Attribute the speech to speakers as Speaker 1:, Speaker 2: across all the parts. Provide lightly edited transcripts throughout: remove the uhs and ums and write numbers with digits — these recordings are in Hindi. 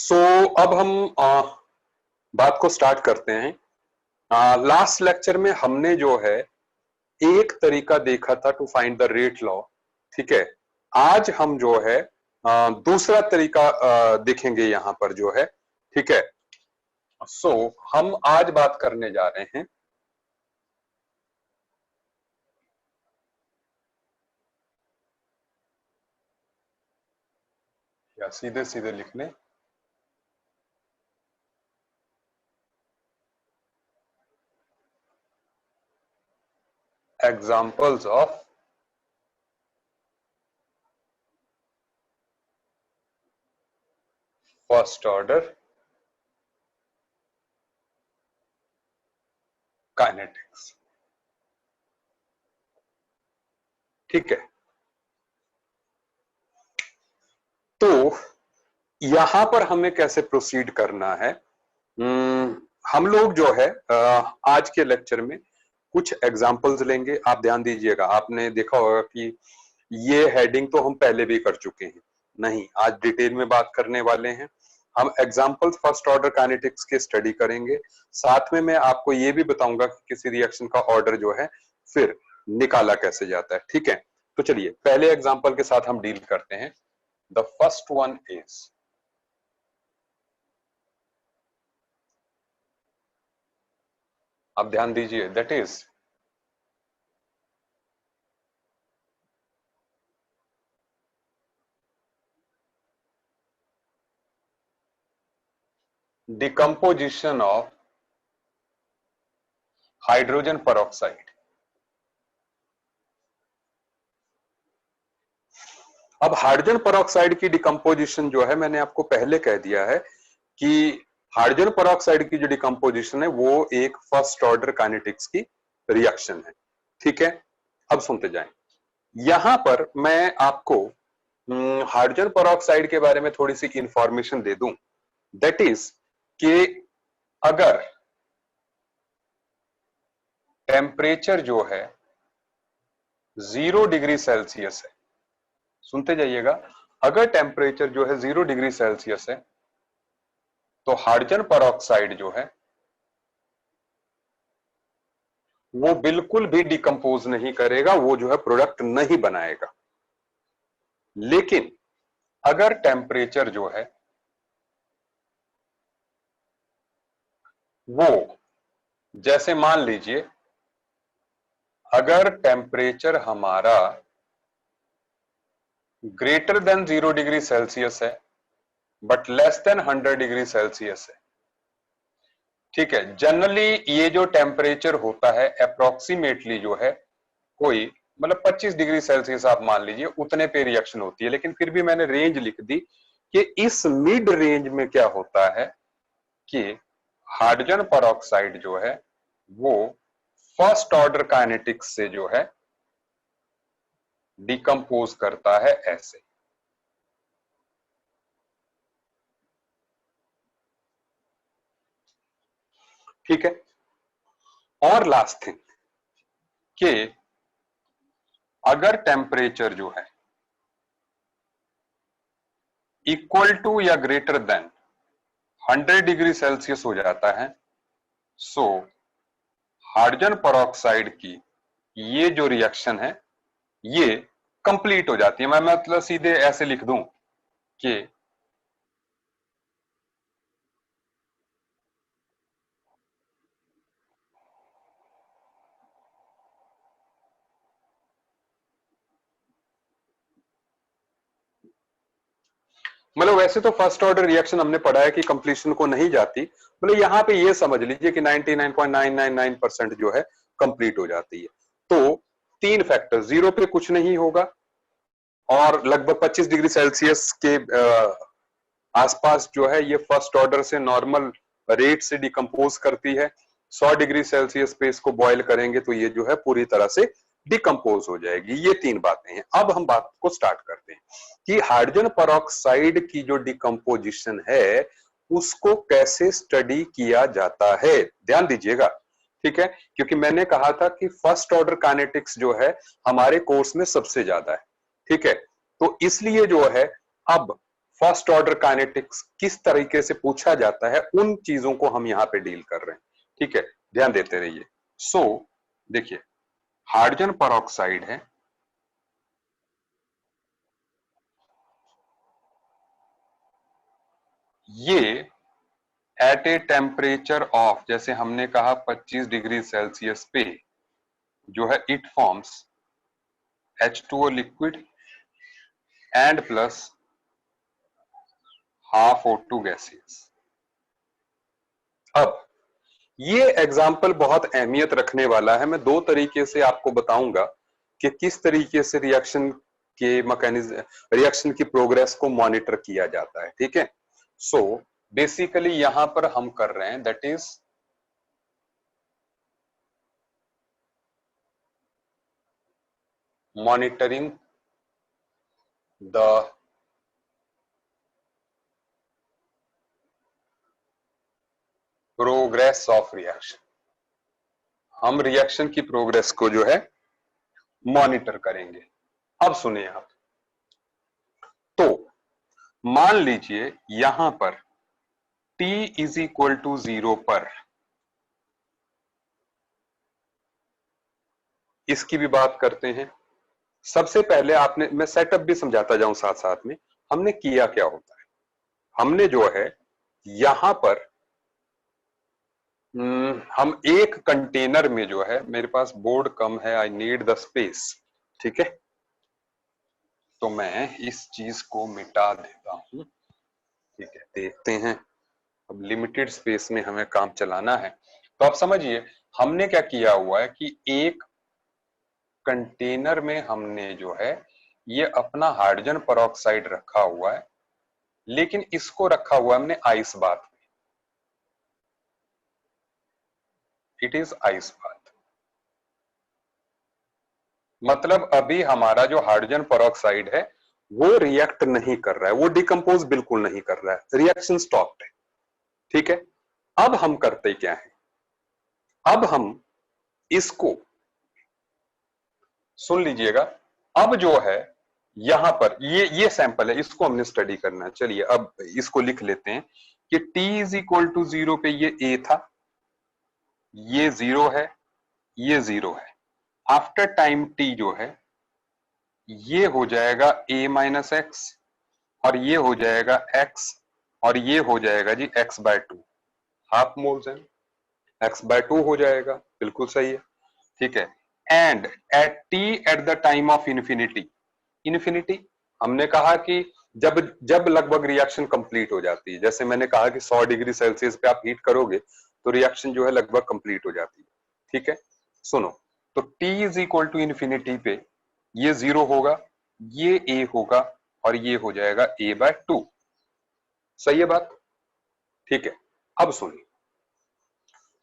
Speaker 1: सो अब हम बात को स्टार्ट करते हैं। लास्ट लेक्चर में हमने जो है एक तरीका देखा था to find the rate law, ठीक है। आज हम जो है दूसरा तरीका देखेंगे यहां पर जो है, ठीक है। सो हम आज बात करने जा रहे हैं या सीधे सीधे लिख लें, examples of first order kinetics, ठीक है। तो यहां पर हमें कैसे प्रोसीड करना है, हम लोग जो है आज के लेक्चर में कुछ एग्जाम्पल्स लेंगे। आप ध्यान दीजिएगा, आपने देखा होगा कि ये हेडिंग तो हम पहले भी कर चुके हैं, नहीं आज डिटेल में बात करने वाले हैं। हम एग्जाम्पल्स फर्स्ट ऑर्डर काइनेटिक्स के स्टडी करेंगे, साथ में मैं आपको ये भी बताऊंगा कि किसी रिएक्शन का ऑर्डर जो है फिर निकाला कैसे जाता है, ठीक है। तो चलिए पहले एग्जाम्पल के साथ हम डील करते हैं। द फर्स्ट वन इज, आप ध्यान दीजिए, that is decomposition of hydrogen peroxide। अब हाइड्रोजन peroxide की डिकम्पोजिशन जो है, मैंने आपको पहले कह दिया है कि हाइड्रोजन peroxide की जो डिकम्पोजिशन है वो एक फर्स्ट ऑर्डर काइनेटिक्स की रिएक्शन है, ठीक है। अब सुनते जाएं, यहां पर मैं आपको हाइड्रोजन peroxide के बारे में थोड़ी सी इंफॉर्मेशन दे दूं। दैट इज कि अगर टेम्परेचर जो है 0 डिग्री सेल्सियस है, सुनते जाइएगा, अगर टेम्परेचर जो है 0 डिग्री सेल्सियस है तो हाइड्रोजन peroxide जो है वो बिल्कुल भी डिकम्पोज नहीं करेगा, वो जो है प्रोडक्ट नहीं बनाएगा। लेकिन अगर टेम्परेचर जो है वो, जैसे मान लीजिए अगर टेम्परेचर हमारा ग्रेटर देन 0 डिग्री सेल्सियस है but less than 100 degree Celsius है, ठीक है। जनरली ये जो टेम्परेचर होता है अप्रोक्सीमेटली जो है कोई मतलब 25 डिग्री सेल्सियस आप मान लीजिए, उतने पे रिएक्शन होती है। लेकिन फिर भी मैंने रेंज लिख दी कि इस मिड रेंज में क्या होता है कि हाइड्रोजन peroxide जो है वो फर्स्ट ऑर्डर काइनेटिक्स से जो है डिकम्पोज करता है ऐसे, ठीक है। और लास्ट थिंग कि अगर टेम्परेचर जो है इक्वल टू या ग्रेटर देन 100 डिग्री सेल्सियस हो जाता है, सो हाइड्रोजन peroxide की ये जो रिएक्शन है ये कंप्लीट हो जाती है। मैं मतलब सीधे ऐसे लिख दूं कि मतलब वैसे तो फर्स्ट ऑर्डर रिएक्शन हमने पढ़ा है कि कंप्लीशन को नहीं जाती, मतलब यहां पे ये समझ लीजिए कि 99.999% जो है कंप्लीट हो जाती है। तो तीन फैक्टर, 0 पे कुछ नहीं होगा और लगभग 25 डिग्री सेल्सियस के आसपास जो है ये फर्स्ट ऑर्डर से नॉर्मल रेट से डिकम्पोज करती है। 100 डिग्री सेल्सियस पे इसको बॉयल करेंगे तो ये जो है पूरी तरह से डिकम्पोज हो जाएगी। ये तीन बातें हैं। अब हम बात को स्टार्ट करते हैं कि हाइड्रोजन peroxide की जो डिकम्पोजिशन है उसको कैसे स्टडी किया जाता है। ध्यान दीजिएगा, ठीक है, क्योंकि मैंने कहा था कि फर्स्ट ऑर्डर काइनेटिक्स जो है हमारे कोर्स में सबसे ज्यादा है, ठीक है। तो इसलिए जो है अब फर्स्ट ऑर्डर काइनेटिक्स किस तरीके से पूछा जाता है, उन चीजों को हम यहां पे डील कर रहे हैं। ठीक है, ध्यान देते रहिए। सो देखिए, हाइड्रोजन परऑक्साइड है, ये एट ए टेम्परेचर ऑफ, जैसे हमने कहा 25 डिग्री सेल्सियस पे जो है, it forms H2O liquid and plus half O2 gases. अब ये एग्जाम्पल बहुत अहमियत रखने वाला है। मैं दो तरीके से आपको बताऊंगा कि किस तरीके से रिएक्शन के मैकेनिज्म, रिएक्शन की प्रोग्रेस को मॉनिटर किया जाता है। ठीक है, सो बेसिकली यहां पर हम कर रहे हैं, that is monitoring the progress of reaction. हम रिएक्शन की प्रोग्रेस को जो है मॉनिटर करेंगे। अब सुनिए आप, तो मान लीजिए यहां पर T इज इक्वल टू 0 पर, इसकी भी बात करते हैं। सबसे पहले आपने, मैं सेटअप भी समझाता जाऊं साथ साथ में, हमने किया क्या होता है। हमने जो है यहां पर हम एक कंटेनर में जो है, मेरे पास बोर्ड कम है, आई नीड द स्पेस। ठीक है, तो मैं इस चीज को मिटा देता हूं। ठीक है, देखते हैं, अब लिमिटेड स्पेस में हमें काम चलाना है। तो आप समझिए हमने क्या किया हुआ है कि एक कंटेनर में हमने जो है ये अपना हाइड्रोजन परऑक्साइड रखा हुआ है, लेकिन इसको रखा हुआ है हमने आइस बाथ में। इट इज आइस बाथ, मतलब अभी हमारा जो हाइड्रोजन परऑक्साइड है वो रिएक्ट नहीं कर रहा है, वो डिकम्पोज बिल्कुल नहीं कर रहा है, रिएक्शन स्टॉप्ड है। ठीक है, अब हम करते क्या है, अब हम इसको, सुन लीजिएगा, अब जो है यहां पर ये सैंपल है, इसको हमने स्टडी करना है। चलिए अब इसको लिख लेते हैं कि T इज इक्वल टू 0 पे ये A था, ये 0 है, ये 0 है। आफ्टर टाइम T जो है ये हो जाएगा A माइनस एक्स, और ये हो जाएगा x, और ये हो जाएगा जी x/2, हाफ मोल्स, x/2 हो जाएगा, बिल्कुल सही है। ठीक है, and at T at the time of infinity, infinity हमने कहा कि जब जब लगभग रिएक्शन कंप्लीट हो जाती है, जैसे मैंने कहा कि 100 डिग्री सेल्सियस पे आप हीट करोगे तो रिएक्शन जो है लगभग कंप्लीट हो जाती है। ठीक है, सुनो, तो T is equal to infinity पे ये 0 होगा, ये A होगा, और ये हो जाएगा A/2। सही है बात? ठीक है, अब सुनिए,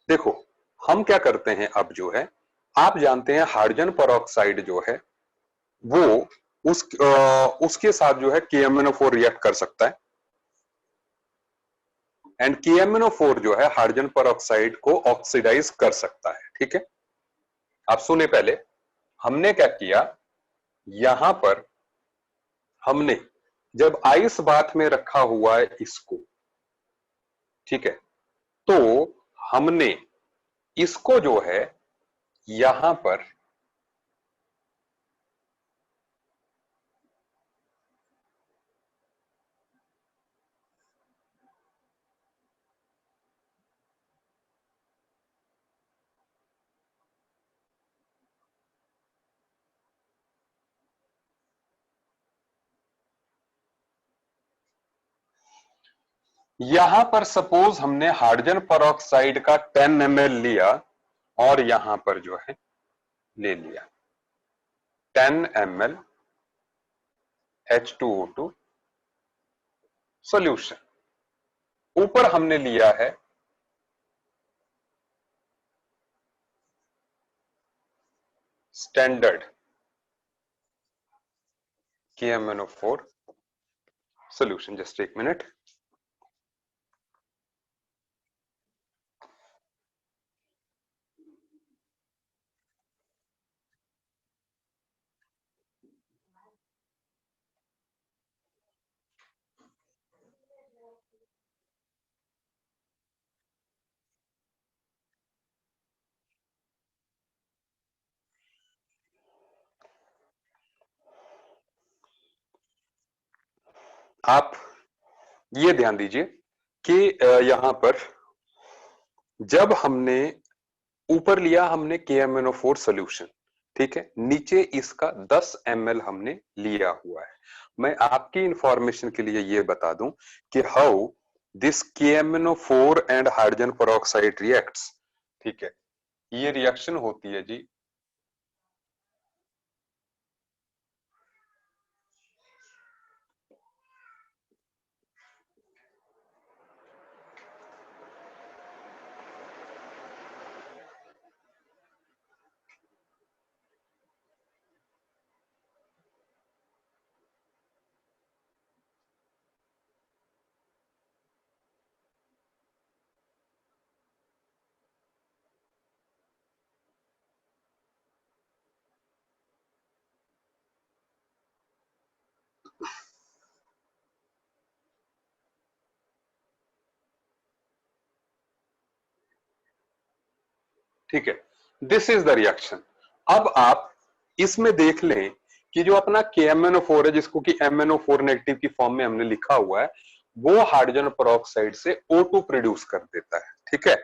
Speaker 1: देखो हम क्या करते हैं, अब जो है आप जानते हैं हाइड्रोजन परऑक्साइड जो है वो उसके साथ जो है KMnO4 रिएक्ट कर सकता है, एंड KMnO4 जो है हाइड्रोजन परऑक्साइड को ऑक्सीडाइज कर सकता है। ठीक है, आप सुने, पहले हमने क्या किया, यहां पर हमने जब आइस बाथ में रखा हुआ है इसको, ठीक है, तो हमने इसको जो है यहां पर सपोज हमने हाइड्रोजन परऑक्साइड का 10 ml लिया, और यहां पर जो है ले लिया 10 ml H2O2 सॉल्यूशन, ऊपर हमने लिया है स्टैंडर्ड KMnO4 सॉल्यूशन। जस्ट एक मिनट, आप ये ध्यान दीजिए कि यहां पर जब हमने ऊपर लिया हमने KMnO4 सोल्यूशन, ठीक है, नीचे इसका 10 ml हमने लिया हुआ है। मैं आपकी इंफॉर्मेशन के लिए ये बता दूं कि how this KMnO4 and hydrogen peroxide reacts, ठीक है, ये रिएक्शन होती है जी। ठीक है, दिस इज द रिएक्शन। अब आप इसमें देख लें कि जो अपना KMnO4 है, जिसको कि MnO4 नेगेटिव की फॉर्म में हमने लिखा हुआ है, वो हाइड्रोजन पेरोक्साइड से O2 प्रोड्यूस कर देता है। ठीक है,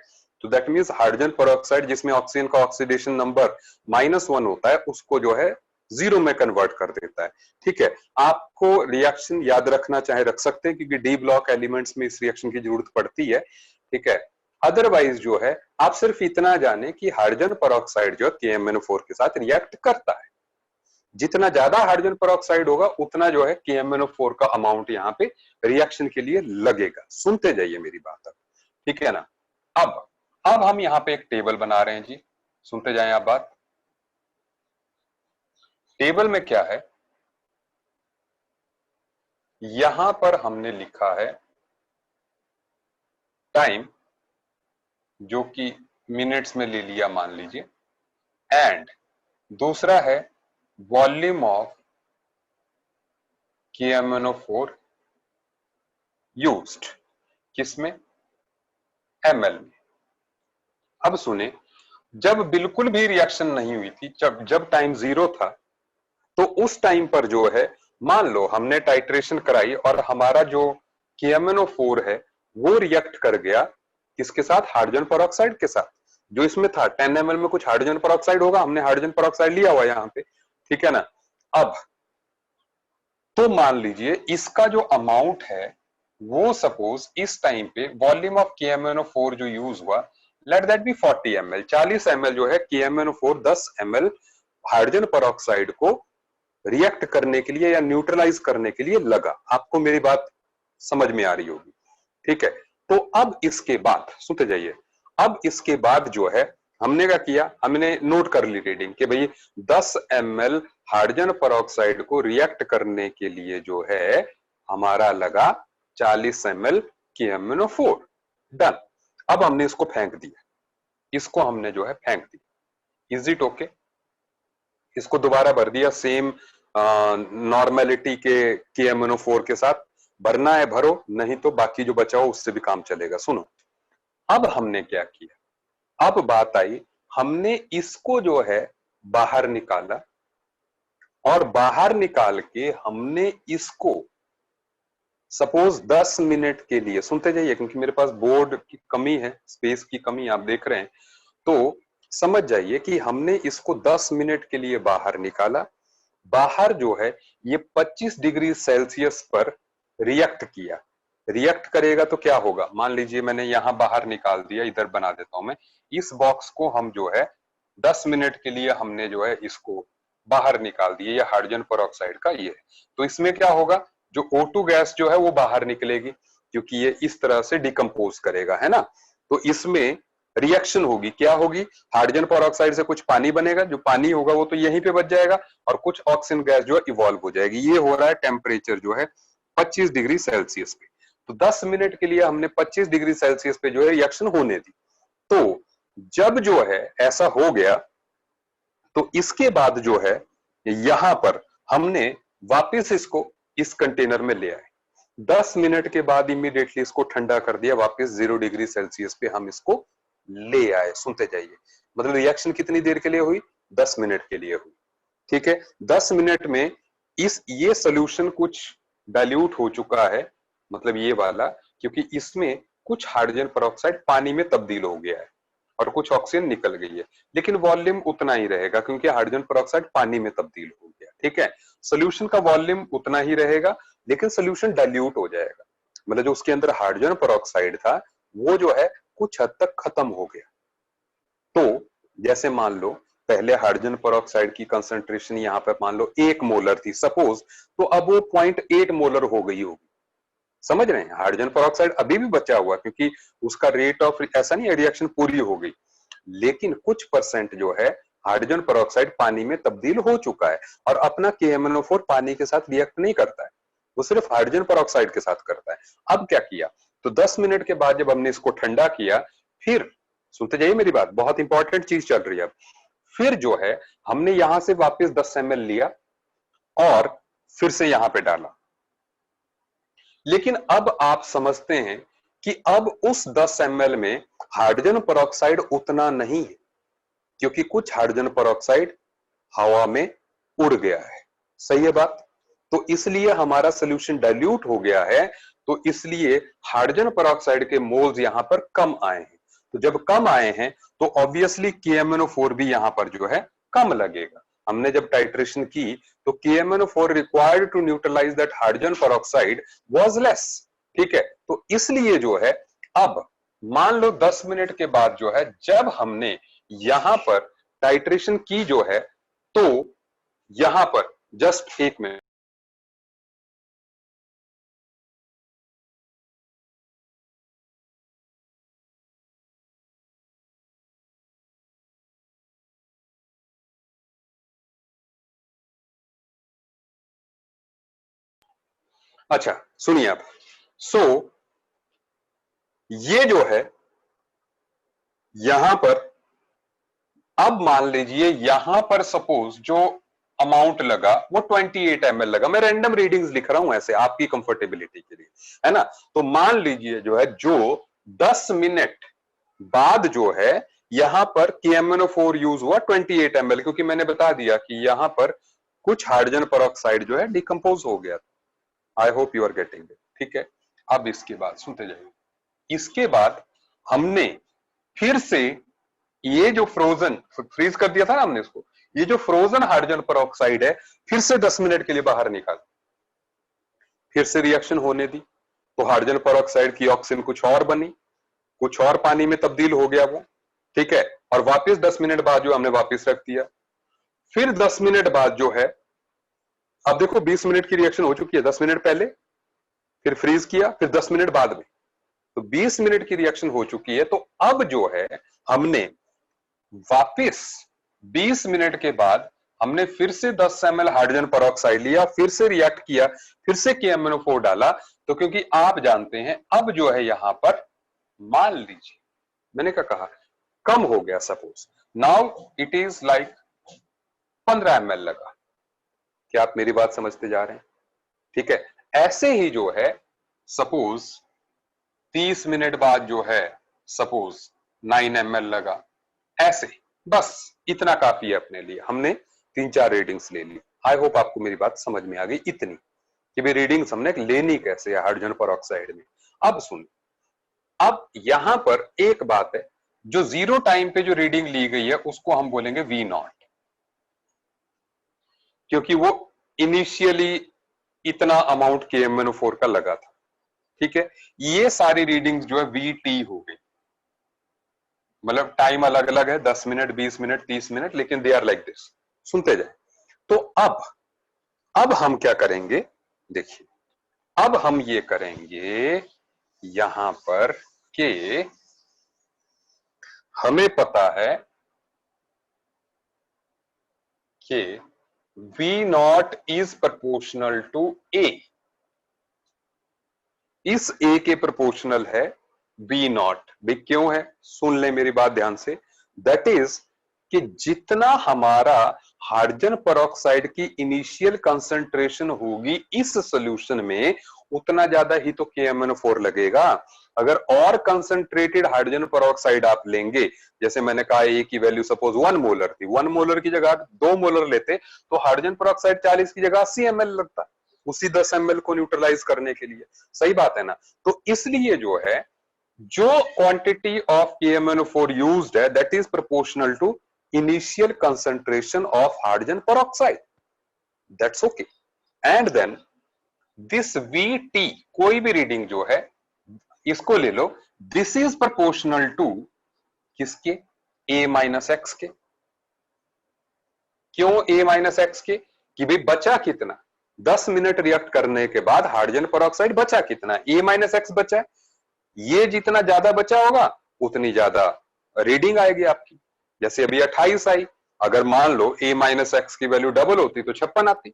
Speaker 1: तो दैट मींस हाइड्रोजन पेरोक्साइड जिसमें ऑक्सीजन का ऑक्सीडेशन नंबर -1 होता है, उसको जो है 0 में कन्वर्ट कर देता है। ठीक है, आपको रिएक्शन याद रखना चाहे रख सकते हैं, क्योंकि डी ब्लॉक एलिमेंट्स में इस रिएक्शन की जरूरत पड़ती है। ठीक है, अदरवाइज जो है आप सिर्फ इतना जाने कि हाइड्रोजन पेरोक्साइड जो KMnO4 के साथ रिएक्ट करता है। जितना ज्यादा हाइड्रोजन पेरोक्साइड होगा उतना जो है KMnO4 का अमाउंट यहाँ पे रिएक्शन के लिए लगेगा। सुनते जाइए मेरी बात अब, ठीक है ना। अब हम यहाँ पे एक टेबल बना रहे हैं जी, सुनते जाएं आप बात। टेबल में क्या है, यहां पर हमने लिखा है टाइम, जो कि मिनट्स में ले लिया मान लीजिए, एंड दूसरा है वॉल्यूम ऑफ KMnO4 यूज्ड, किसमें, ml में। अब सुने, जब बिल्कुल भी रिएक्शन नहीं हुई थी, जब टाइम 0 था, तो उस टाइम पर जो है, मान लो हमने टाइट्रेशन कराई और हमारा जो KMnO4 है वो रिएक्ट कर गया किसके साथ, हाइड्रोजन पेरोक्साइड के साथ। जो इसमें था 10 ml में कुछ हाइड्रोजन पेरोक्साइड होगा, हमने हाइड्रोजन पेरोक्साइड लिया हुआ यहाँ पे, ठीक है ना। अब तो मान लीजिए इसका जो अमाउंट है वो सपोज इस टाइम पे वॉल्यूम ऑफ KMnO4 जो यूज हुआ, let that be 40 ml, 40 ml जो है KMnO4 10 ml हाइड्रोजन पेरोक्साइड को रिएक्ट करने के लिए या न्यूट्रलाइज करने के लिए लगा। आपको मेरी बात समझ में आ रही होगी, ठीक है। तो अब इसके बाद सुनते जाइए, अब इसके बाद जो है हमने क्या किया, हमने नोट कर ली रीडिंग कि भाई 10 ml हाइड्रोजन पेरोक्साइड को रिएक्ट करने के लिए जो है हमारा लगा 40 ml KMnO4। डन। अब हमने इसको फेंक दिया, इसको हमने जो है फेंक दिया। Is it okay? इसको दोबारा भर दिया सेम नॉर्मेलिटी के KMnO4 के साथ। भरना है भरो, नहीं तो बाकी जो बचा हो उससे भी काम चलेगा। सुनो, अब हमने क्या किया, अब बात आई, हमने इसको जो है बाहर निकाला, और बाहर निकाल के हमने इसको सपोज 10 मिनट के लिए, सुनते जाइए क्योंकि मेरे पास बोर्ड की कमी है, स्पेस की कमी आप देख रहे हैं, तो समझ जाइए कि हमने इसको 10 मिनट के लिए बाहर निकाला। बाहर जो है ये 25 डिग्री सेल्सियस पर रिएक्ट किया। रिएक्ट करेगा तो क्या होगा, मान लीजिए मैंने यहां बाहर निकाल दिया, इधर बना देता हूं मैं। इस बॉक्स को हम जो है 10 मिनट के लिए हमने जो है इसको बाहर निकाल दिया, ये हाइड्रोजन पेरोक्साइड का ये है। तो इसमें क्या होगा, जो O2 गैस जो है वो बाहर निकलेगी, क्योंकि ये इस तरह से डिकम्पोज करेगा, है ना। तो इसमें रिएक्शन होगी, क्या होगी, हाइड्रोजन पेरोक्साइड से कुछ पानी बनेगा, जो पानी होगा वो तो यहीं पे बच जाएगा, और कुछ ऑक्सीजन गैस जो है इवॉल्व हो जाएगी। ये हो रहा है टेम्परेचर जो है 25 डिग्री सेल्सियस पे। तो 10 मिनट के लिए हमने 25 डिग्री सेल्सियस पे जो है रिएक्शन होने दी। तो जब जो है ऐसा हो गया, तो इसके बाद जो है यहां पर हमने वापस इसको इस कंटेनर में ले आए। 10 मिनट के बाद इमीडिएटली इसको ठंडा कर दिया, वापस 0 डिग्री सेल्सियस पे हम इसको ले आए। सुनते जाइए, मतलब रिएक्शन कितनी देर के लिए हुई, 10 मिनट के लिए हुई। ठीक है, 10 मिनट में ये सोल्यूशन कुछ डाइल्यूट हो चुका है, मतलब ये वाला, क्योंकि इसमें कुछ हाइड्रोजन पेरोक्साइड पानी में तब्दील हो गया है और कुछ ऑक्सीजन निकल गई है, लेकिन वॉल्यूम उतना ही रहेगा क्योंकि हाइड्रोजन पेरोक्साइड पानी में तब्दील हो गया। ठीक है, सोल्यूशन का वॉल्यूम उतना ही रहेगा, लेकिन सोल्यूशन डाइल्यूट हो जाएगा, मतलब जो उसके अंदर हाइड्रोजन पेरोक्साइड था वो जो है कुछ हद तक खत्म हो गया। तो जैसे मान लो पहले हाइड्रोजन पेरोक्साइड की कंसंट्रेशन यहाँ पे मान लो 1 मोलर थी सपोज, तो अब वो 0.8 मोलर हो गई होगी। समझ रहे हैं, हाइड्रोजन पेरोक्साइड अभी भी बचा हुआ क्योंकि उसका रेट ऑफ, ऐसा नहीं है रिएक्शन पूरी हो गई, लेकिन कुछ परसेंट जो है हाइड्रोजन पेरोक्साइड पानी में तब्दील हो चुका है और अपना KMnO4 पानी के साथ रिएक्ट नहीं करता है, वो सिर्फ हाइड्रोजन पेरोक्साइड के साथ करता है। अब क्या किया, तो 10 मिनट के बाद जब हमने इसको ठंडा किया, फिर सुनते जाइए मेरी बात, बहुत इंपॉर्टेंट चीज चल रही है अब। फिर जो है हमने यहां से वापस 10 ml लिया और फिर से यहां पे डाला, लेकिन अब आप समझते हैं कि अब उस 10 ml में हाइड्रोजन पेरोक्साइड उतना नहीं है, क्योंकि कुछ हाइड्रोजन पेरोक्साइड हवा में उड़ गया है। सही है बात, तो इसलिए हमारा सोल्यूशन डाइल्यूट हो गया है, तो इसलिए हाइड्रोजन पेरोक्साइड के मोल्स यहां पर कम आए हैं। तो जब कम आए हैं तो ऑब्वियसली KMnO4 भी यहां पर जो है कम लगेगा। हमने जब टाइट्रेशन की तो KMnO4 required to neutralize that hydrogen peroxide was less. ठीक है, तो इसलिए जो है अब मान लो 10 मिनट के बाद जो है जब हमने यहां पर टाइट्रेशन की जो है, तो यहां पर जस्ट 1 मिनट, अच्छा सुनिए आप। सो ये जो है यहां पर, अब मान लीजिए यहां पर सपोज जो अमाउंट लगा वो 28 ml लगा, मैं रैंडम रीडिंग्स लिख रहा हूं ऐसे आपकी कंफर्टेबिलिटी के लिए, है ना। तो मान लीजिए जो है जो 10 मिनट बाद जो है यहां पर KMnO4 यूज हुआ 28 ml, क्योंकि मैंने बता दिया कि यहां पर कुछ हाइड्रोजन पेरोक्साइड जो है डिकम्पोज हो गया। I hope you are getting it. ठीक है, अब इसके बाद सुनते जाइए, इसके बाद हमने फिर से ये जो फ्रोजन, फ्रीज कर दिया था ना हमने इसको, ये जो फ्रोजन हाइड्रोजन पेरोक्साइड है फिर से 10 मिनट के लिए बाहर निकाल, फिर से रिएक्शन होने दी, तो हाइड्रोजन पेरोक्साइड की ऑक्सीजन कुछ और बनी, कुछ और पानी में तब्दील हो गया वो। ठीक है, और वापस 10 मिनट बाद जो हमने वापस रख दिया, फिर 10 मिनट बाद जो है, अब देखो 20 मिनट की रिएक्शन हो चुकी है, 10 मिनट पहले फिर फ्रीज किया, फिर 10 मिनट बाद में, तो 20 मिनट की रिएक्शन हो चुकी है। तो अब जो है हमने वापस 20 मिनट के बाद हमने फिर से 10 ml हाइड्रोजन पेरोक्साइड लिया, फिर से रिएक्ट किया, फिर से KMnO4 डाला, तो क्योंकि आप जानते हैं अब जो है यहां पर मान लीजिए मैंने क्या कहा कम हो गया, suppose now it is like 15 ml लगा। क्या आप मेरी बात समझते जा रहे हैं? ठीक है, ऐसे ही जो है सपोज 30 मिनट बाद जो है सपोज 9 ml लगा, ऐसे बस इतना काफी है अपने लिए, हमने 3-4 रीडिंग्स ले ली। आई होप आपको मेरी बात समझ में आ गई इतनी कि भी रीडिंग्स हमने लेनी कैसे है हाइड्रोजन पेरोक्साइड में। अब सुन, अब यहां पर एक बात है, जो जीरो टाइम पे जो रीडिंग ली गई है उसको हम बोलेंगे V0, क्योंकि वो इनिशियली इतना अमाउंट KMnO4 का लगा था। ठीक है, ये सारी रीडिंग्स जो है VT हो गई, मतलब टाइम अलग अलग है, 10 मिनट, 20 मिनट, 30 मिनट, लेकिन दे आर लाइक दिस। सुनते जाए, तो अब हम क्या करेंगे, देखिए अब हम ये करेंगे यहां पर कि हमें पता है कि V0 is proportional to A, इस A के प्रोपोर्शनल है V0। भी क्यों है, सुन ले मेरी बात ध्यान से, दैट इज कि जितना हमारा हाइड्रोजन पेरोक्साइड की इनिशियल कंसंट्रेशन होगी इस सॉल्यूशन में, उतना ज्यादा ही तो KMnO4 लगेगा। अगर और कंसंट्रेटेड हाइड्रोजन पेरोक्साइड आप लेंगे, जैसे मैंने कहा ए की वैल्यू सपोज 1 मोलर थी, 1 मोलर की जगह 2 मोलर लेते तो हाइड्रोजन पेरोक्साइड 40 की जगह 80 ml लगता। उसी 10 ml को न्यूट्रलाइज करने के लिए। सही बात है ना? तो इसलिए जो है, जो क्वांटिटी ऑफ KMnO4 यूज्ड है, that is proportional to initial concentration of hydrogen peroxide. That's okay. And then this VT, कोई भी रीडिंग जो है इसको ले लो, दिस इज प्रोपोर्शनल टू किसके? A माइनस एक्स के। क्यों A माइनस एक्स के? कि भाई बचा कितना, 10 मिनट रिएक्ट करने के बाद हाइड्रोजन पेरोक्साइड बचा कितना? A माइनस एक्स बचा है। ये जितना ज्यादा बचा होगा उतनी ज्यादा रीडिंग आएगी आपकी। जैसे अभी 28 आई, अगर मान लो A माइनस एक्स की वैल्यू डबल होती तो 56 आती।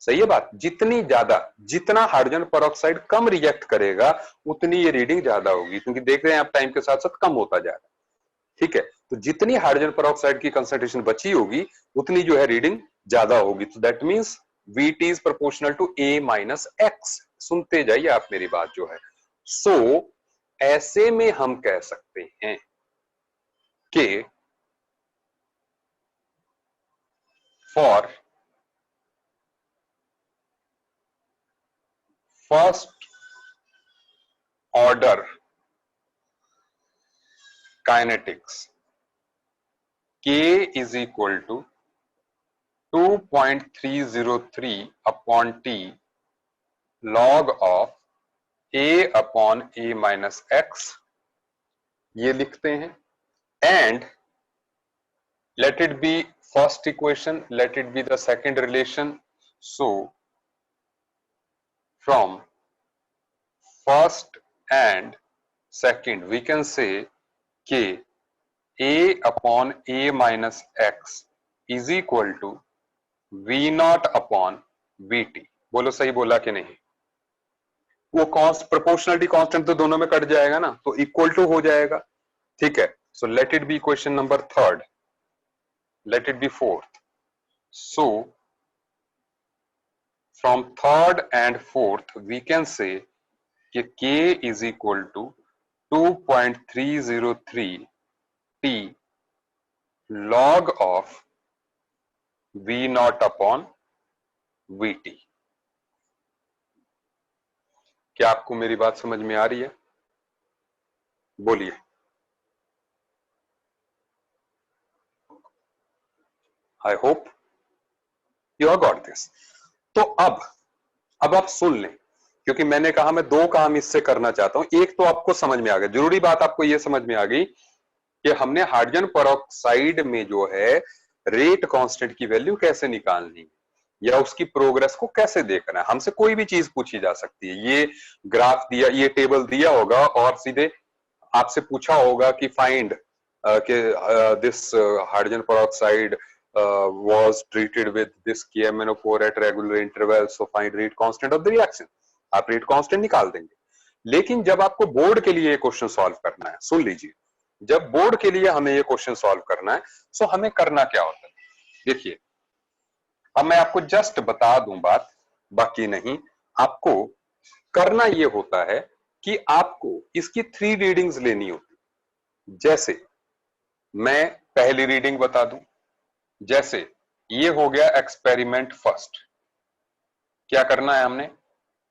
Speaker 1: सही है बात? जितनी ज्यादा, जितना हाइड्रोजन पेरोक्साइड कम रिएक्ट करेगा उतनी ये रीडिंग ज्यादा होगी, क्योंकि देख रहे हैं आप टाइम के साथ साथ कम होता जा रहा है। ठीक है, तो जितनी हाइड्रोजन पेरोक्साइड की कंसंट्रेशन बची होगी उतनी जो है रीडिंग ज्यादा होगी। तो that means VT is proportional to A minus x. सुनते जाइए आप मेरी बात जो है। सो ऐसे में हम कह सकते हैं कि for first order kinetics K is equal to 2.303 upon T log of A upon A minus X, ये लिखते हैं। And let it be first equation, let it be the second relation. So from first and second we can say कि A upon A minus X is equal to V naught upon VT। बोलो सही बोला कि नहीं? वो कॉस्ट प्रोपोर्शनलिटी कांस्टेंट तो दोनों में कट जाएगा ना, तो इक्वल टू हो जाएगा। ठीक है, so let it be equation number third, let it be fourth. So from third and fourth we can say कि K is equal to 2.303 T log of V naught upon VT। क्या आपको मेरी बात समझ में आ रही है? बोलिए। आई hope you have got this. तो अब आप सुन लें, क्योंकि मैंने कहा मैं दो काम इससे करना चाहता हूं। एक तो आपको समझ में आ गया, जरूरी बात आपको यह समझ में आ गई कि हमने हाइड्रोजन पेरोक्साइड में जो है रेट कांस्टेंट की वैल्यू कैसे निकालनी है, या उसकी प्रोग्रेस को कैसे देखना है। हमसे कोई भी चीज पूछी जा सकती है। ये ग्राफ दिया, ये टेबल दिया होगा और सीधे आपसे पूछा होगा कि find this hydrogen peroxide was treated with this KMnO4 at regular intervals, so find rate constant of the reaction। आप रेट कांस्टेंट निकाल देंगे। लेकिन जब आपको बोर्ड के लिए ये क्वेश्चन सॉल्व करना है, सुन लीजिए, जब बोर्ड के लिए हमें ये क्वेश्चन सॉल्व करना है, सो हमें करना क्या होता है? देखिए, अब मैं आपको जस्ट बता दूं बात, बाकी नहीं। आपको करना ये होता है कि आपको इसकी 3 रीडिंग्स लेनी होती। जैसे मैं पहली रीडिंग बता दूं, जैसे ये हो गया एक्सपेरिमेंट फर्स्ट। क्या करना है हमने?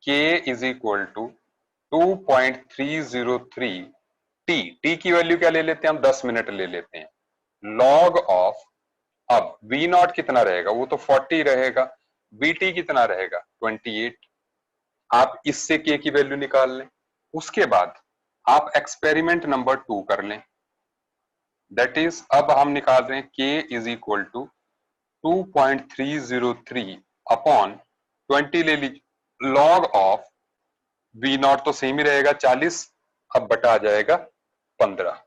Speaker 1: K is equal to 2.303 T की वैल्यू क्या ले लेते हैं हम? 10 मिनट ले लेते हैं। लॉग ऑफ, अब V नॉट कितना रहेगा? वो तो 40 रहेगा। VT कितना रहेगा? 28। आप इससे K की वैल्यू निकाल लें। उसके बाद आप एक्सपेरिमेंट नंबर 2 कर लें। दैट इज, अब हम निकाल रहे हैं K is equal to 2.303 upon 20 ले लीजिए। लॉग ऑफ V नॉट तो सेम ही रहेगा 40, अब बटा जाएगा 15।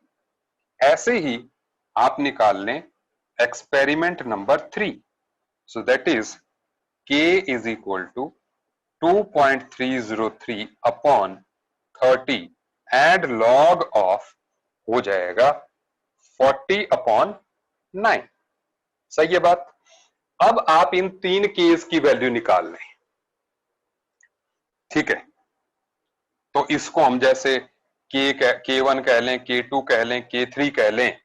Speaker 1: ऐसे ही आप निकाल लें experiment number 3। So that is K is equal to 2.303 upon 30 and log of हो जाएगा 40 अपॉन 9। सही है बात? अब आप इन 3 केस की वैल्यू निकाल लें। ठीक है, तो इसको हम जैसे K1 कह लें, K2 कह लें, K3 कह लें।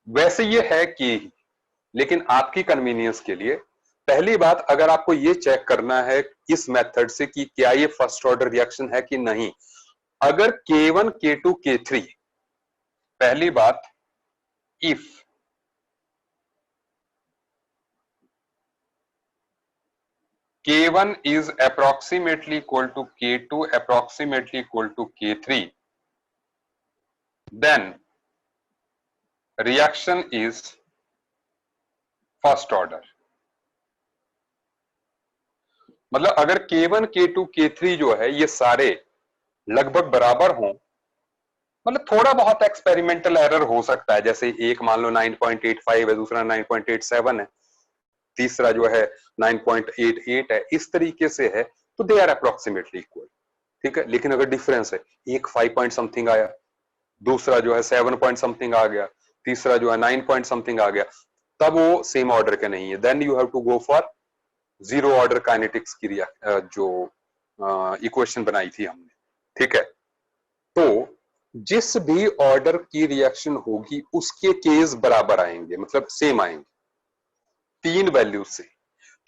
Speaker 1: वैसे ये है K ही, लेकिन आपकी कन्वीनियंस के लिए पहली बात, अगर आपको ये चेक करना है इस मेथड से कि क्या ये फर्स्ट ऑर्डर रिएक्शन है कि नहीं, अगर K1 K2 K3, पहली बात, if K1 is approximately equal to K2 approximately equal to K3, then reaction is first order. मतलब अगर K1 K2 K3 जो है ये सारे लगभग बराबर हों, मतलब थोड़ा बहुत एक्सपेरिमेंटल एरर हो सकता है, जैसे एक मान लो 9.85 है, दूसरा 9.87 है, तीसरा जो है 9.88 है, इस तरीके से है, तो दे आर अप्रोक्सीमेटली इक्वल, ठीक है। लेकिन अगर डिफरेंस है, एक 5 पॉइंट समथिंग आया, दूसरा जो है 7 पॉइंट समथिंग आ गया, तीसरा जो है 9 पॉइंट समथिंग आ गया, तब वो सेम ऑर्डर के नहीं है, then you have to go for zero order kinetics की जो इक्वेशन बनाई थी हमने, ठीक है। तो जिस भी ऑर्डर की रिएक्शन होगी उसके केस बराबर आएंगे, मतलब सेम आएंगे, तीन वैल्यू से।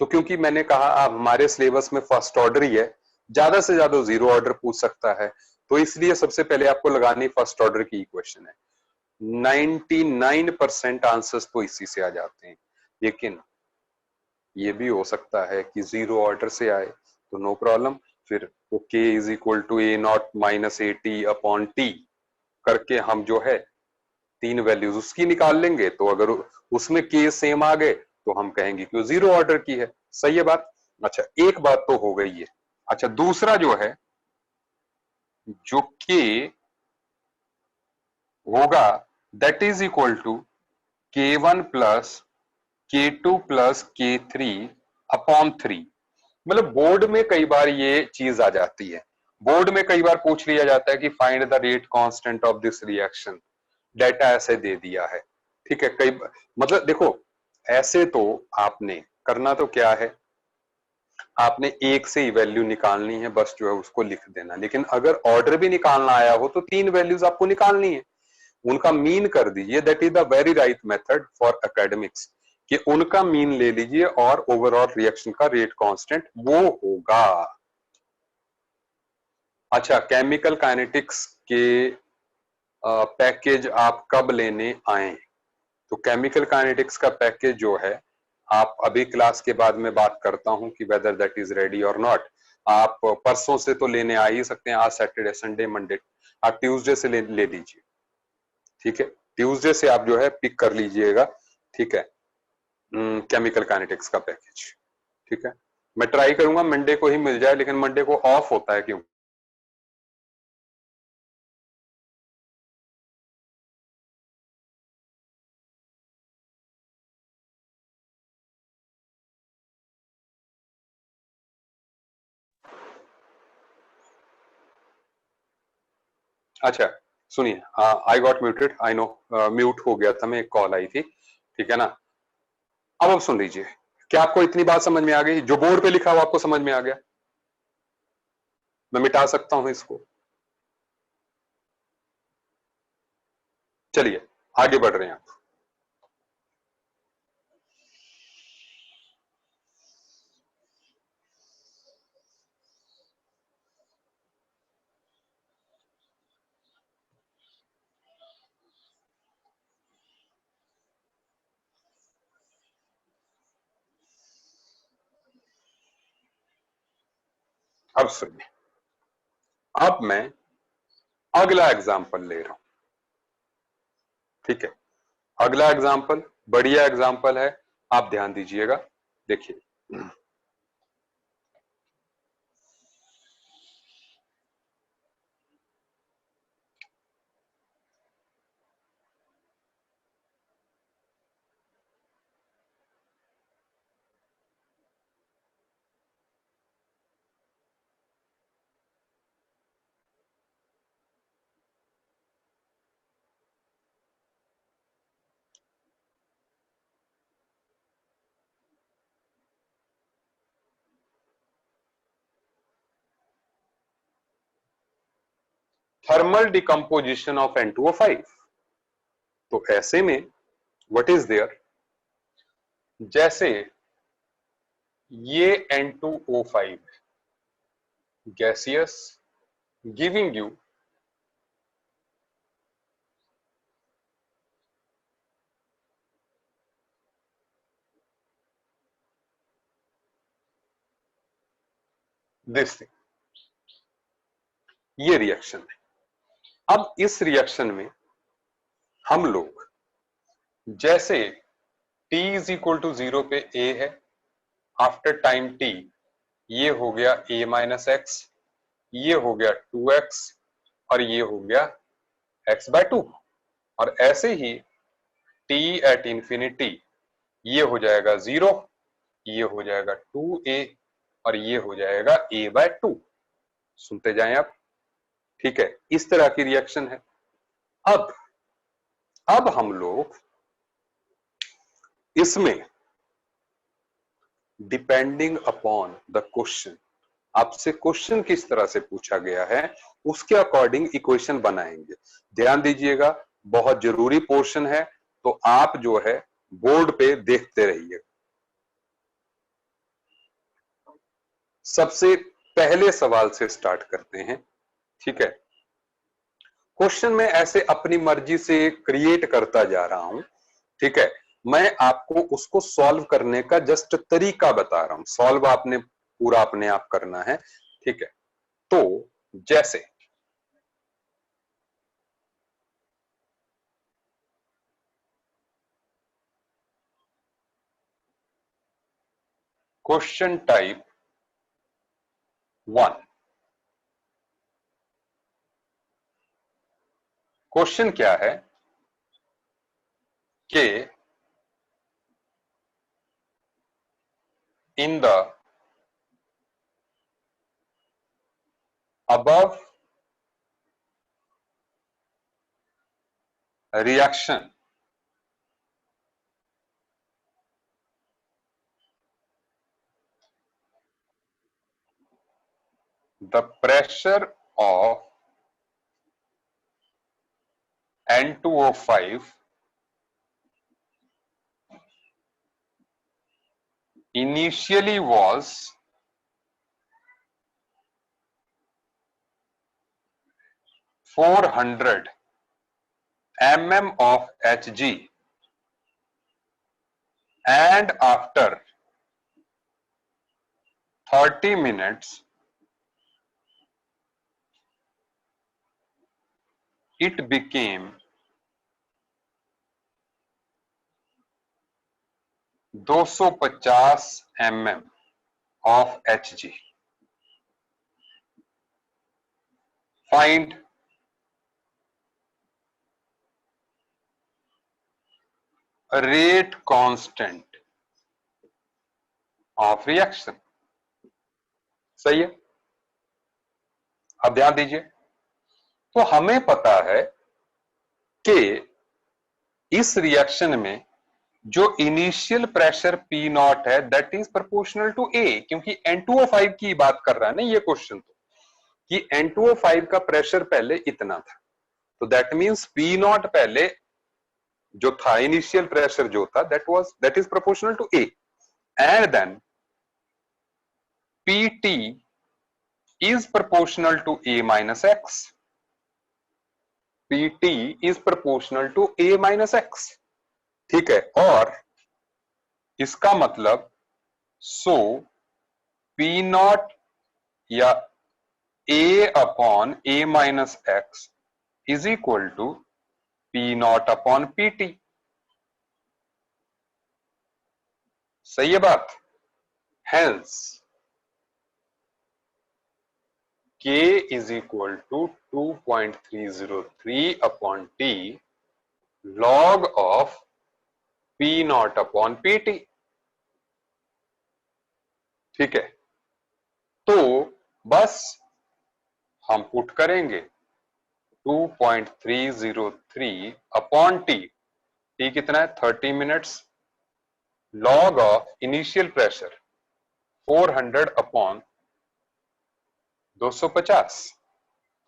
Speaker 1: तो क्योंकि मैंने कहा आप हमारे सिलेबस में फर्स्ट ऑर्डर ही है, ज्यादा से ज्यादा जीरो ऑर्डर पूछ सकता है, तो इसलिए सबसे पहले आपको लगानी फर्स्ट ऑर्डर की इक्वेशन है। 99% आंसर्स तो इसी से आ जाते हैं, लेकिन ये भी हो सकता है कि जीरो ऑर्डर से आए, तो नो प्रॉब्लम, फिर वो k is equal to a naught minus a t upon t करके हम जो है तीन वैल्यूज उसकी निकाल लेंगे, तो अगर उसमें k सेम आ गए तो हम कहेंगे कि वो जीरो ऑर्डर की है। सही है बात? अच्छा, एक बात तो हो गई है। अच्छा, दूसरा जो है, जो k होगा that is equal to K1 plus K2 plus K3 upon 3। मतलब बोर्ड में कई बार ये चीज आ जाती है, बोर्ड में कई बार पूछ लिया जाता है कि find the rate constant of this reaction, data ऐसे दे दिया है, ठीक है। कई मतलब देखो, ऐसे तो आपने करना तो क्या है, आपने एक से ही वैल्यू निकालनी है, बस जो है उसको लिख देना। लेकिन अगर ऑर्डर भी निकालना आया हो तो तीन वैल्यूज आपको निकालनी है, उनका मीन कर दीजिए। That is the very right method for academics, कि उनका मीन ले लीजिए और ओवरऑल रिएक्शन का रेट कांस्टेंट वो होगा। अच्छा, केमिकल काइनेटिक्स के पैकेज आप कब लेने आए? तो केमिकल काइनेटिक्स का पैकेज जो है, आप अभी क्लास के बाद में बात करता हूं कि वेदर दैट इज रेडी और नॉट। आप परसों से तो लेने आ ही सकते हैं, आज सैटरडे संडे मंडे, आप ट्यूसडे से ले लीजिए, ठीक है। ट्यूसडे से आप जो है पिक कर लीजिएगा, ठीक है, केमिकल काइनेटिक्स का पैकेज, ठीक है। मैं ट्राई करूंगा मंडे को ही मिल जाए, लेकिन मंडे को ऑफ होता है, क्यों? अच्छा, सुनिए, I got muted, I know, mute हो गया था मैं, एक कॉल आई थी, ठीक है ना। अब सुन लीजिए, क्या आपको इतनी बात समझ में आ गई? जो बोर्ड पे लिखा हुआ आपको समझ में आ गया? मैं मिटा सकता हूं इसको। चलिए आगे बढ़ रहे हैं आप। अब सुनिए, अब मैं अगला एग्जाम्पल ले रहा हूं, ठीक है। अगला एग्जाम्पल बढ़िया एग्जाम्पल है, आप ध्यान दीजिएगा। देखिए, थर्मल डिकम्पोजिशन ऑफ N2O5। तो ऐसे में व्हाट इज देयर, जैसे ये N2O5 gaseous giving you this thing। ये रिएक्शन है। अब इस रिएक्शन में हम लोग जैसे t इज इक्वल टू 0 पे a है, आफ्टर टाइम t ये हो गया a माइनस एक्स, ये हो गया 2x और ये हो गया x बाय 2। और ऐसे ही t एट इंफिनिटी ये हो जाएगा 0, ये हो जाएगा 2a और ये हो जाएगा a बाय 2। सुनते जाएं आप, ठीक है, इस तरह की रिएक्शन है। अब हम लोग इसमें डिपेंडिंग अपॉन द क्वेश्चन, आपसे क्वेश्चन किस तरह से पूछा गया है उसके अकॉर्डिंग इक्वेशन बनाएंगे। ध्यान दीजिएगा, बहुत जरूरी पोर्शन है, तो आप जो है बोर्ड पे देखते रहिए। सबसे पहले सवाल से स्टार्ट करते हैं, ठीक है। क्वेश्चन में ऐसे अपनी मर्जी से क्रिएट करता जा रहा हूं, ठीक है। मैं आपको उसको सॉल्व करने का जस्ट तरीका बता रहा हूं, सॉल्व आपने पूरा अपने आप करना है, ठीक है। तो जैसे क्वेश्चन टाइप 1, क्वेश्चन क्या है कि in the above reaction the pressure of N2O5 initially was 400 mm of Hg and after 30 minutes it became 250 mm of Hg। Find rate constant of reaction। सही है। अब ध्यान दीजिए, तो हमें पता है कि इस रिएक्शन में जो इनिशियल प्रेशर P नॉट है that is proportional to A, क्योंकि N2O5 की बात कर रहा है ना ये क्वेश्चन, तो कि N2O5 का प्रेशर पहले इतना था, तो दैट मींस P नॉट पहले जो था इनिशियल प्रेशर जो था that is proportional to A and then PT is proportional to A minus X। PT is proportional to A minus X, ठीक है। और इसका मतलब सो P नॉट या A upon A minus x is equal to P naught upon PT। सही है बात। Hence K is equal to 2.303 upon T log of P naught upon PT। ठीक है, तो बस हम पुट करेंगे 2.303 अपॉन T, T कितना है 30 minutes, log of initial pressure 400 upon 250।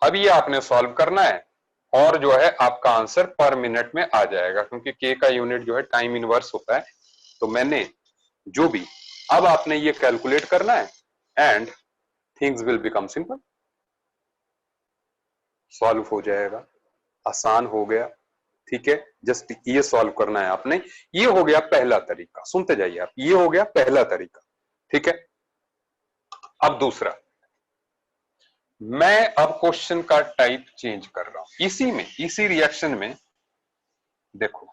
Speaker 1: अब ये आपने सॉल्व करना है और जो है आपका आंसर पर मिनट में आ जाएगा, क्योंकि K का यूनिट जो है टाइम इनवर्स होता है। तो मैंने जो भी अब आपने ये कैलकुलेट करना है and things will become simple, solve हो जाएगा, आसान हो गया। ठीक है, जस्ट ये सॉल्व करना है आपने। ये हो गया पहला तरीका, सुनते जाइए आप, ये हो गया पहला तरीका। ठीक है, अब दूसरा, मैं अब क्वेश्चन का टाइप चेंज कर रहा हूं इसी में, इसी रिएक्शन में। देखो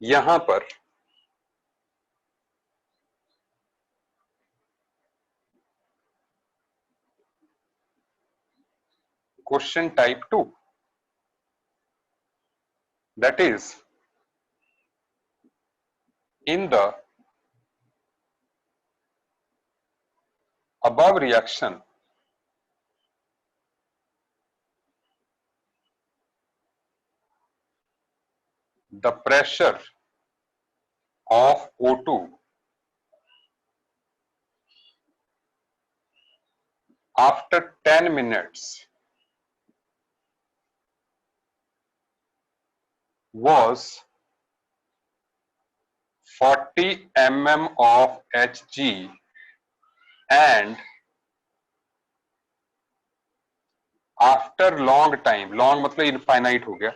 Speaker 1: यहां पर question type 2, that is in the above reaction the pressure of O2 after 10 minutes was 40 mm of Hg and after long time, long मतलब इनफाइनाइट हो गया,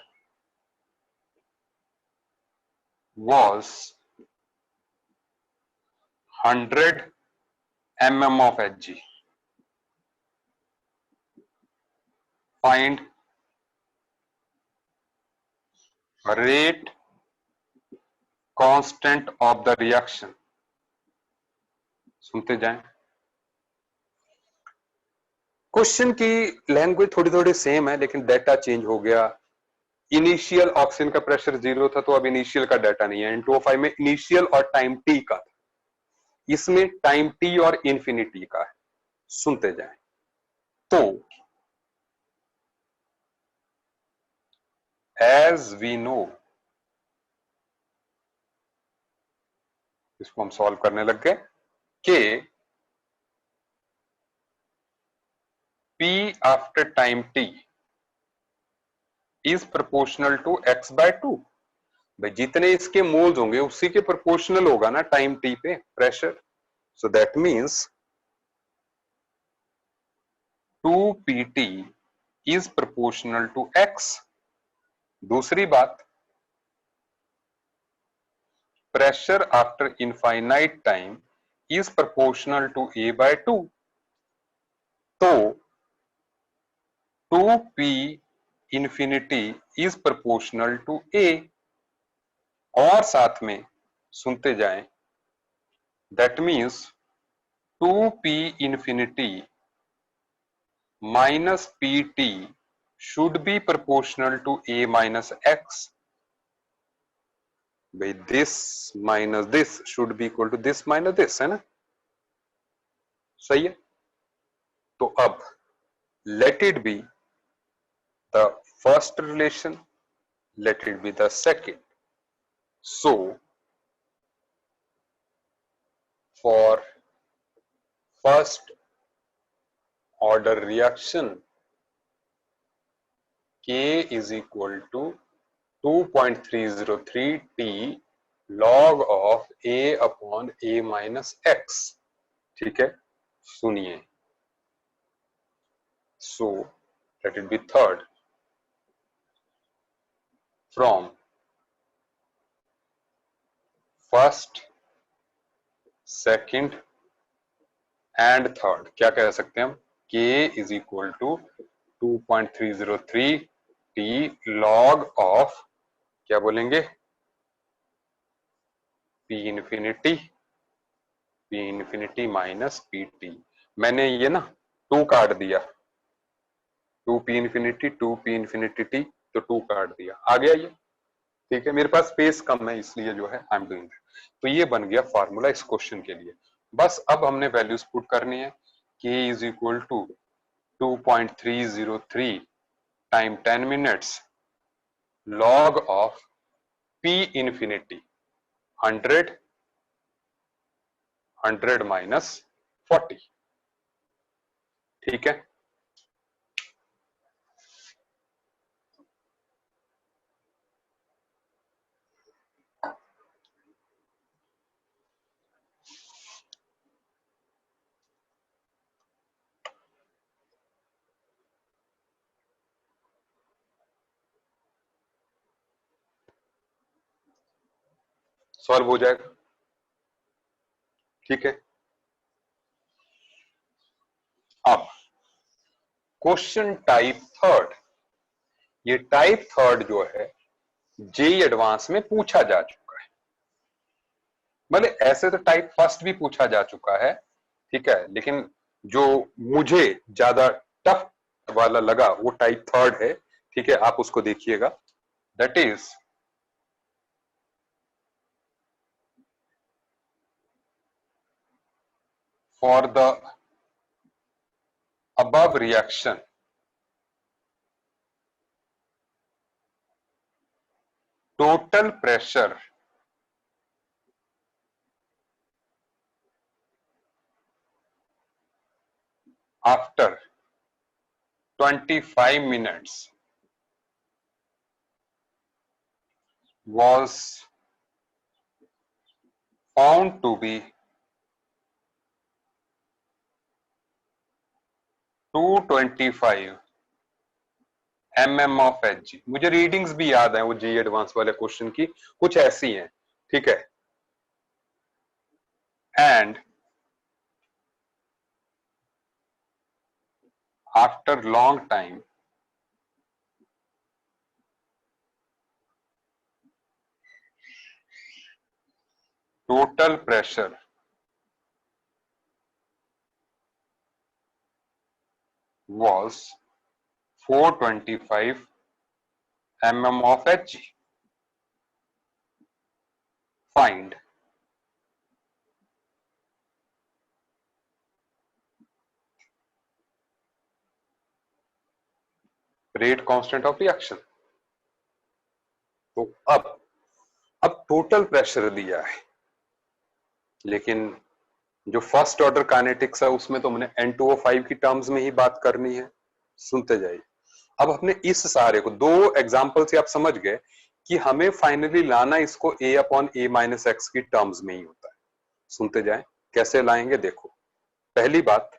Speaker 1: was 100 mm of Hg. Find rate constant of the reaction. सुनते जाएं। क्वेश्चन की लैंग्वेज थोड़ी थोड़ी सेम है लेकिन डाटा चेंज हो गया। इनिशियल ऑक्सीजन का प्रेशर 0 था तो अब इनिशियल का डाटा नहीं है। N2O5 में इनिशियल और टाइम टी का था, इसमें टाइम टी और इंफिनिटी का है। सुनते जाएं। तो एज वी नो, इसको हम सॉल्व करने लग गए कि P after time t is proportional to x by 2। भाई जितने इसके मोल्स होंगे उसी के प्रोपोर्शनल होगा ना टाइम टी पे pressure. So that means 2pt is proportional to x। दूसरी बात, pressure after infinite time is proportional to a by 2। तो 2p infinity is proportional to a। और साथ में सुनते जाएं, that means 2p infinity minus pt should be proportional to a minus x। भाई this minus this should be equal to this minus this, है ना? सही है। तो अब let it be the first relation, let it be the second. So for first order reaction K is equal to 2.303 T log of A upon A minus X। ठीक है, सुनिए। So let it be third, from first, second and third क्या कह सकते हैं हम? K is equal to 2.303 T log of क्या बोलेंगे? P infinity minus PT। मैंने ये ना 2 काट दिया, 2p infinity 2p infinity t, तो 2 काट दिया, आ गया ये। ठीक है, मेरे पास स्पेस कम है इसलिए जो है आई एम डूइंग दैट। तो ये बन गया फार्मूला इस क्वेश्चन के लिए। बस अब हमने वैल्यूज पुट करनी है। k is equal to 2.303 time 10 minutes log of p infinity 100 100 minus 40। ठीक है, सॉल्व हो जाएगा। ठीक है, अब क्वेश्चन टाइप थर्ड। ये टाइप थर्ड जो है जेई एडवांस में पूछा जा चुका है। मतलब ऐसे तो टाइप फर्स्ट भी पूछा जा चुका है, ठीक है, लेकिन जो मुझे ज्यादा टफ वाला लगा वो टाइप थर्ड है। ठीक है, आप उसको देखिएगा। That is for the above reaction total pressure after 25 minutes was found to be 225 mm of Hg। मुझे रीडिंग्स भी याद है वो जी एडवांस वाले क्वेश्चन की, कुछ ऐसी हैं। ठीक है, and after long time total pressure was 425 mm of Hg। Find rate constant of reaction। तो अब टोटल प्रेशर दिया है, लेकिन जो फर्स्ट ऑर्डर काइनेटिक्स है उसमें तो हमने N2O5 की टर्म्स में ही बात करनी है। सुनते जाइए। अब अपने इस सारे को दो एग्जांपल से आप समझ गए कि हमें फाइनली लाना इसको a upon a minus x की टर्म्स में ही होता है। सुनते जाएं, कैसे लाएंगे देखो। पहली बात,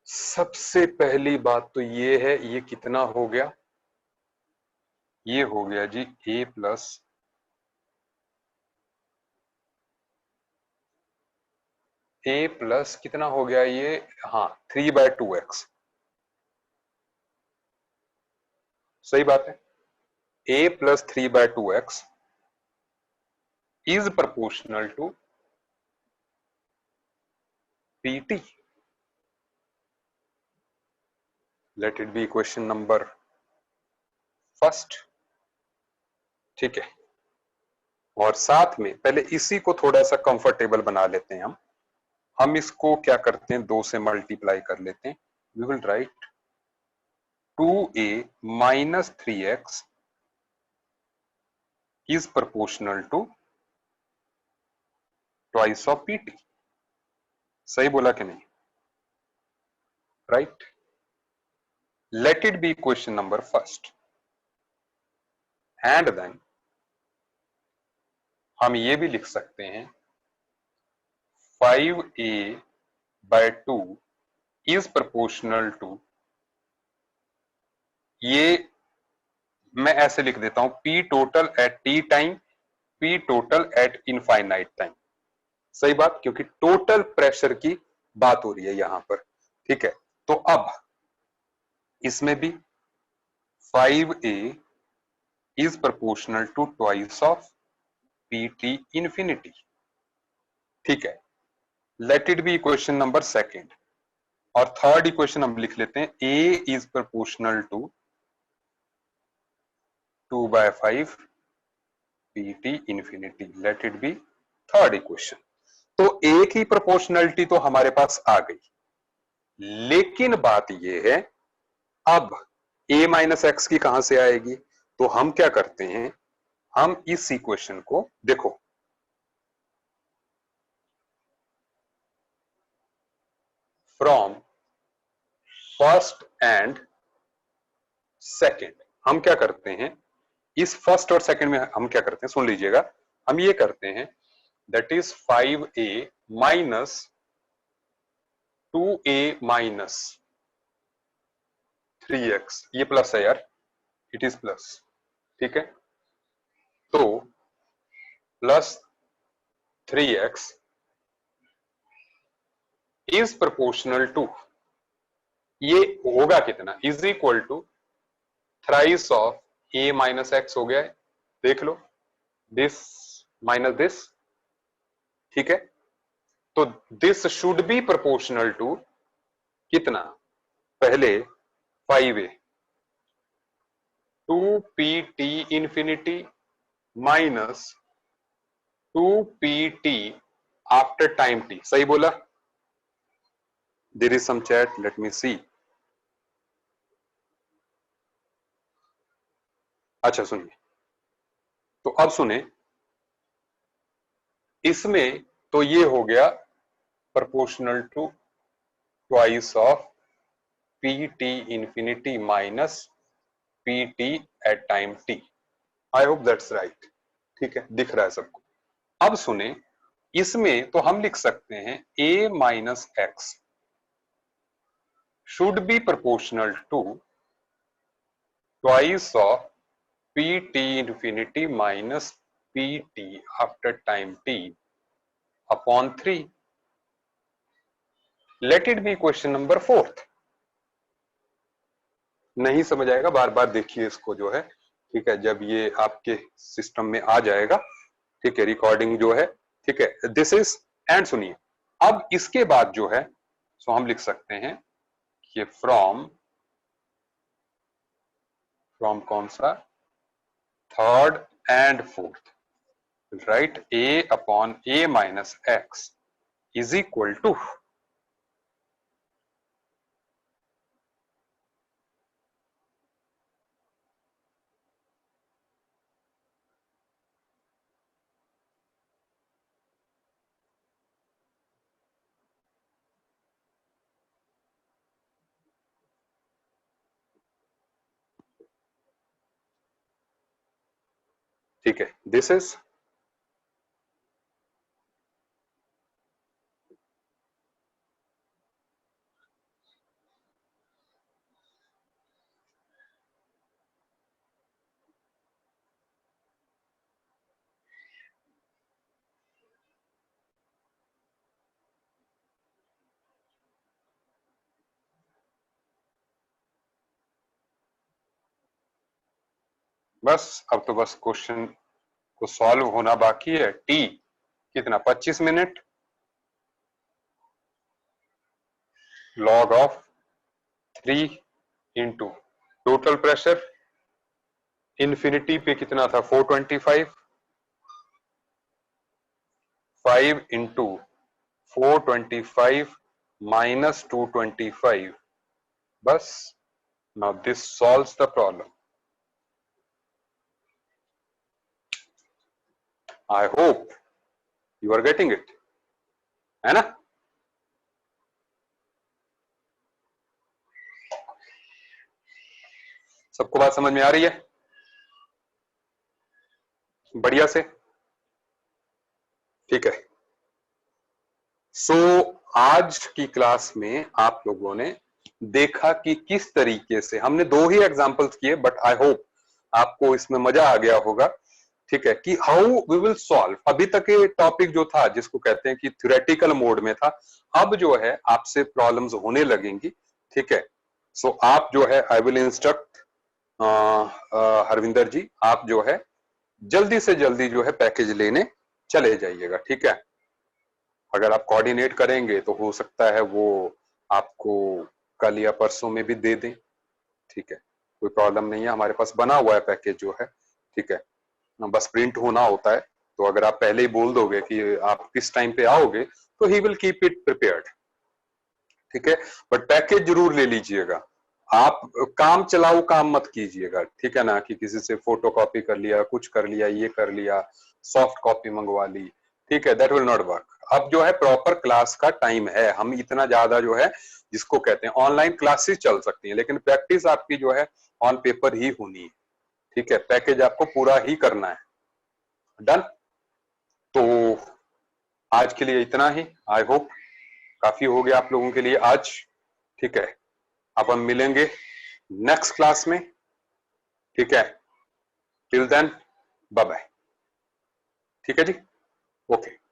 Speaker 1: सबसे पहली बात तो ये है, ये कितना हो गया, ये हो गया जी a प्लस कितना हो गया ये, हाँ 3/2x। सही बात है, a plus 3/2x is proportional to pt। Late it be question number first. ठीक है, और साथ में पहले इसी को थोड़ा सा कंफर्टेबल बना लेते हैं हम इसको क्या करते हैं, 2 से मल्टीप्लाई कर लेते हैं। We will write 2a minus 3x is proportional to twice of pt। सही बोला कि नहीं, right. Let it be question number first, and then हम ये भी लिख सकते हैं 5a/2 इज प्रोपोर्शनल टू, ये मैं ऐसे लिख देता हूं p total at t time, p total at infinite time. सही बात, क्योंकि टोटल प्रेशर की बात हो रही है यहां पर। ठीक है, तो अब इसमें भी 5a is proportional to twice of pt infinity. ठीक है, let it be equation number second. और थर्ड इक्वेशन हम लिख लेते हैं a is proportional to 2/5 pt infinity. Let it be third equation. तो एक ही प्रोपोर्शनलिटी तो हमारे पास आ गई, लेकिन बात यह है अब a माइनस एक्स की कहां से आएगी। तो हम क्या करते हैं, हम इस इक्वेशन को देखो, फ्रॉम फर्स्ट एंड सेकेंड हम क्या करते हैं, इस फर्स्ट और सेकेंड में हम क्या करते हैं, सुन लीजिएगा। हम ये करते हैं that is 5a minus 2a minus 3x, ये प्लस है यार, इट इज प्लस, ठीक है। तो plus 3x is proportional to, ये होगा कितना, is equal to thrice of a minus x हो गया है, देख लो, दिस माइनस दिस, ठीक है। तो this should be proportional to कितना, पहले 5a 2pt infinity minus 2pt after time t, सही बोला? There is some chat, let me see. अच्छा सुनिए, तो अब सुने, इसमें तो ये हो गया proportional to twice of pt infinity minus pt at time t। I hope that's right, ठीक है, दिख रहा है सबको। अब सुने, इसमें तो हम लिख सकते हैं a minus x should be proportional to twice of pt infinity minus pt after time t upon 3. Let it be question number 4. नहीं समझ आएगा, बार बार देखिए इसको जो है, ठीक है, जब ये आपके सिस्टम में आ जाएगा, ठीक है, रिकॉर्डिंग जो है, ठीक है, दिस इज, एंड सुनिए, अब इसके बाद जो है सो हम लिख सकते हैं कि फ्रॉम कौन सा, third and fourth, right, a upon a minus x is equal to, ठीक है, दिस इज, बस अब तो बस क्वेश्चन को सॉल्व होना बाकी है। टी कितना, 25 minute, log of 3 into total pressure infinity पे कितना था, 425, 5 इंटू 425 माइनस 225, बस। Now this solves the problem. I hope you are getting it, है ना? सबको बात समझ में आ रही है बढ़िया से? ठीक है। सो आज की क्लास में आप लोगों ने देखा कि किस तरीके से हमने 2 ही एग्जांपल्स किए, बट आई होप आपको इसमें मजा आ गया होगा, ठीक है, कि हाउ वी विल सॉल्व। अभी तक ये टॉपिक जो था जिसको कहते हैं कि थ्योरेटिकल मोड में था, अब जो है आपसे प्रॉब्लम्स होने लगेंगी, ठीक है। सो आप जो है, आई विल इंस्ट्रक्ट हरविंदर जी, आप जो है जल्दी से जल्दी जो है पैकेज लेने चले जाइएगा, ठीक है। अगर आप कोऑर्डिनेट करेंगे तो हो सकता है वो आपको कल या परसों में भी दे दें, ठीक है, कोई प्रॉब्लम नहीं है, हमारे पास बना हुआ है पैकेज जो है, ठीक है, बस प्रिंट होना होता है। तो अगर आप पहले ही बोल दोगे कि आप किस टाइम पे आओगे तो he will keep it prepared, ठीक है। बट पैकेज जरूर ले लीजिएगा, आप काम चलाओ काम मत कीजिएगा, ठीक है ना, कि किसी से फोटो कॉपी कर लिया, कुछ कर लिया, ये कर लिया, सॉफ्ट कॉपी मंगवा ली, ठीक है, दैट विल नॉट वर्क। अब जो है प्रॉपर क्लास का टाइम है, हम इतना ज्यादा जो है जिसको कहते हैं ऑनलाइन क्लासेस चल सकती हैं, लेकिन प्रैक्टिस आपकी जो है ऑन पेपर ही होनी है, ठीक है, पैकेज आपको पूरा ही करना है। डन? तो आज के लिए इतना ही। आई होप काफी हो गया आप लोगों के लिए आज। ठीक है, अब हम मिलेंगे नेक्स्ट क्लास में। ठीक है, टिल देन बाय बाय। ठीक है जी, ओके।